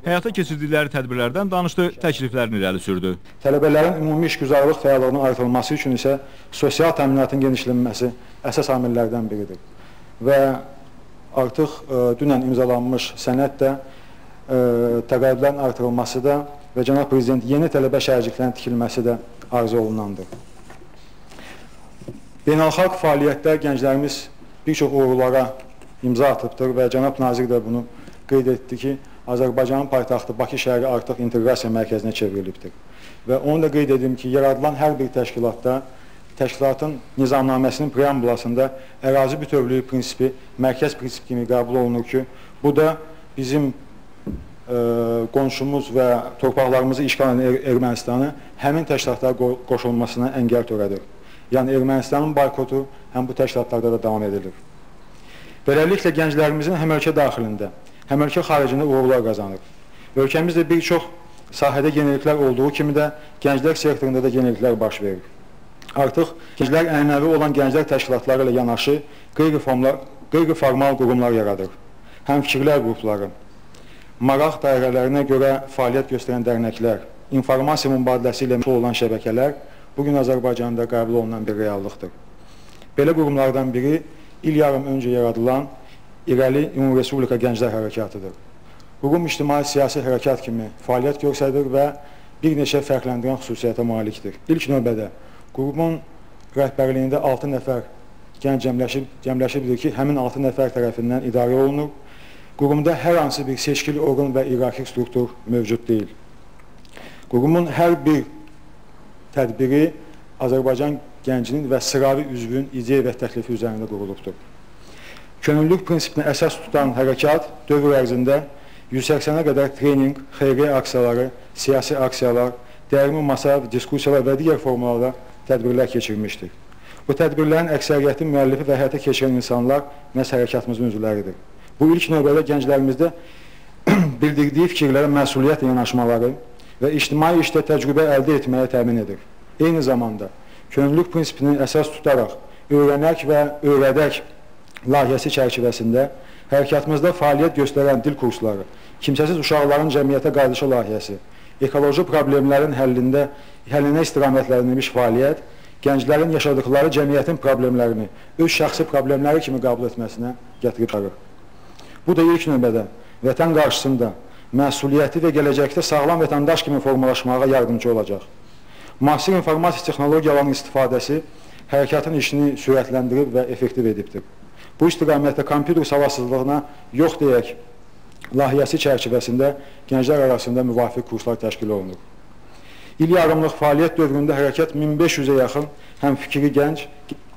həyata keçirdikləri tədbirlərdən danışdı, təkliflərini irəli sürdü. Tələbələrin ümumi işgüzarlıq fəallığının artırılması üçün isə sosial təminatın genişlənməsi əsas amillərdən biridir. Və artıq dünən imzalanmış sənəd də təqaüdlərin artırılması da və Cənab Prezident yeni tələbə şəhərciklərinin tikilməsi də arzu olunandır. Beynəlxalq fəaliyyətdə gənclərimiz bir çox uğurlara imza atıbdır və Cənab Nazir də bunu qeyd etdi ki, Azərbaycanın paytaxtı Bakı şəhəri artıq inteqrasiya mərkəzinə çevrilibdir. Və onu da qeyd edim ki, yaradılan hər bir təşkilatda, təşkilatın nizamnaməsinin preambulasında ərazi bütövlüyü prinsipi mərkəz prinsip kimi qəbul olunur ki, bu da bizim qonşumuz və torpaqlarımızı işğal edən Ermənistanı həmin təşkilatlara qoşulmasına əngəl törədir. Yəni Ermənistanın boykotu həm bu təşkilatlarda da davam edilir. Beləliklə, gənclərimizin həm ölkə daxilində, həm ölkə xaricində uğurlar qazanır. Ölkəmizdə bir çox sahədə yeniliklər olduğu kimi də gənclər sektorunda da yeniliklər baş verir. Artıq gənclər ənənəvi olan gənclər təşkilatları ilə yanaşı qeyri-formal qurumlar yaradır. Həmfikirlər qrupları, maraq dairələrinə görə fəaliyyət göstərən dərnəklər, informasiya mübadiləsi ilə məşğul olan şəbəkələr bugün Azərbaycanda qəbul olunan bir reallıqdır. Belə qurumlardan biri il yarım öncə yaradılan İrəli Ümumi Respublika Gənclər Hərəkyatıdır. Qurum ictimai-siyasi hərəkat kimi fəaliyyət göstərir və bir neçə fərqləndirən xüsusiyyətə malikdir. İlk növbədə qurumun rəhbərliyində 6 nəfər gənc cəmləşibdir ki, həmin 6 nəfər tərəfindən idarə olunur. Qurumda hər hansı bir seçkili orqan və iyerarxik struktur mövcud deyil. Qurumun hər bir tədbiri Azərbaycan gəncinin və sıravi üzvün ideya və təklifi üzərində qurulubdur. Könüllülük prinsipini əsas tutan hərəkat dövr ərzində 180-ə qədər trening, xeyriyyə aksiyaları, siyasi aksiyalar, dəyərli masa, diskusiyalar və digər formalarda tədbirlər keçirmişdir. Bu tədbirlərin əksəriyyəti müəllifi və həyata keçirən insanlar məhz hərəkatımızın üzvləridir. Bu ilk növbədə gənclərimizdə bildirdiyi fikirlərə məsuliyyətlə yanaşmaları və ictimai işdə təcrübə əldə etməyə təmin edir. Eyni zamanda könüllülük prinsipini əsas tutaraq öyrənək və öyrədək layihəsi çərçivəsində hərəkatımızda fəaliyyət göstərən dil kursları, kimsəsiz uşaqların cəmiyyətə qardaşı layihəsi, ekoloji problemlərin həllinə istiqamətləndirilmiş fəaliyyət, gənclərin yaşadıkları cəmiyyətin problemlərini öz şəxsi problemləri kimi qəbul etməsinə gətirib çıxarır. Bu da ilk növbədə vətən qarşısında məsuliyyəti və gələcəkdə sağlam vətəndaş kimi formalaşmağa yardımcı olacaq. Müasir informasiya texnologiyalarının istifadəsi hərəkatın işini sürətləndirib və effektiv edibdir. Bu istiqamətdə kompüter savadsızlığına yox deyək layihəsi çərçivəsində gənclər arasında müvafiq kurslar təşkil olunur. İl yarımlıq fəaliyyət dövründə hərəkat 1500-ə yaxın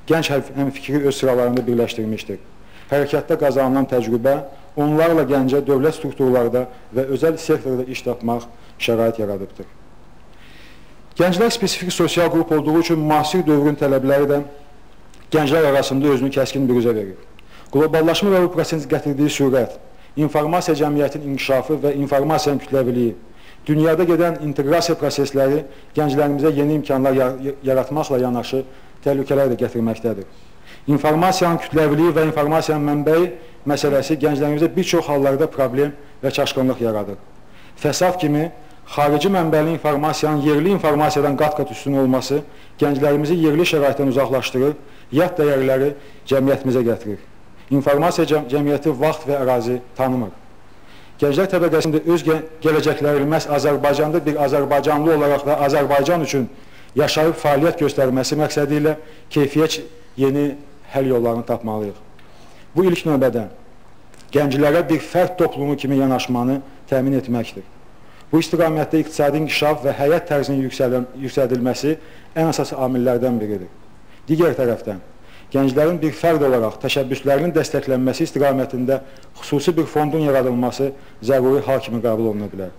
gənc həmfikri öz sıralarında birləşdirmişdir. Hərəkatda qazanılan təcrübə onlarla gəncə dövlət strukturlarda və özəl sektorda iş tapmaq şərait yaradıbdır. Gənclər spesifik sosial qrup olduğu üçün müasir dövrün tələbləri də gənclər arasında özünü kəskin büruzə verir. Qloballaşma və bu prosesin gətirdiyi sürət, informasiya cəmiyyətinin inkişafı və informasiyanın kütləviliyi, dünyada gedən inteqrasiya prosesləri gənclərimizə yeni imkanlar yaratmaqla yanaşı təhlükələr də gətirməkdədir. İnformasiyanın kütləviliyi və informasiyanın mənbəyi məsələsi gənclərimizə bir çox hallarda problem və çaşqınlıq yaradır. Fəsad kimi xarici mənbəli informasiyanın yerli informasiyadan qat-qat üstün olması gənclərimizi yerli şəraitdən uzaqlaşdırır, yad dəyərləri cəmiyyətimizə gətirir. İnformasiya cəmiyyəti vaxt və ərazi tanımır. Gənclər təbəqəsində öz gələcəkləri məhz Azərbaycanda bir Azərbaycanlı olaraq da Azərbaycan üçün yaşayıb fəaliyyət göstərməsi məqsədi ilə keyfiyyət yeni həll yollarını tapmalıyıq. Bu ilk növbədə gənclərə bir fərd toplumu kimi yanaşmanı təmin etməkdir. Bu istiqamətdə iqtisadi inkişaf və həyat tərzinin yüksədilməsi ən əsas amillərdən biridir. Digər tərəfdən, gənclərin bir fərd olaraq təşəbbüslərinin dəstəklənməsi istiqamətində xüsusi bir fondun yaradılması zəruri hal kimi qəbul oluna bilər.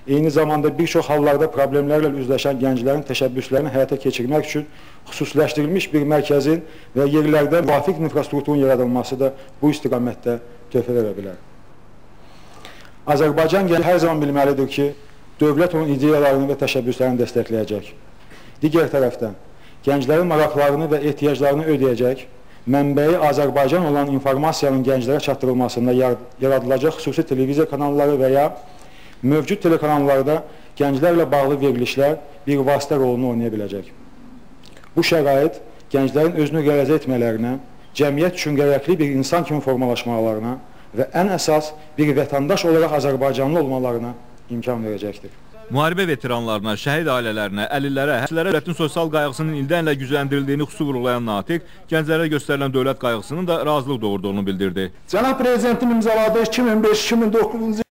Eyni zamanda bir çox hallarda problemlərlə üzləşən gənclərin təşəbbüslərini həyata keçirmək üçün xüsusiləşdirilmiş bir mərkəzin və yerlərdə müvafiq infrastrukturun yaradılması da bu istiqamətdə töhfə verə bilər. Azərbaycan gənci hər zaman bilməlidir ki, dövlət onun ideyalarını və təşəbbüslərini dəstəkləyəcək. Digər tərəfdən, gənclərin maraqlarını və ehtiyaclarını ödəyəcək, mənbəyi Azərbaycan olan informasiyanın gənclərə çatdırılmasında yaradılacaq xüsusi televiziya kanalları və ya mövcud telekanallarda gənclərlə bağlı verilişlər bir vasitə rolunu oynaya biləcək. Bu şərait gənclərin özünü realizə etmələrinə, cəmiyyət üçün gərəkli bir insan kimi formalaşmalarına və ən əsas bir vətəndaş olaraq Azərbaycanlı olmalarına imkan verəcəkdir. Müharibə veteranlarına, şəhid ailələrinə, əlillərə, həmçinin dövlətin sosial qayğısının ildən-ilə gücləndirildiyini xüsusi vurğulayan natiq, gənclərə göstərilən dövlət qayğısının da razılıq doğurduğunu bildirdi. Cənab Prezidentin imzaladığı 2005-2009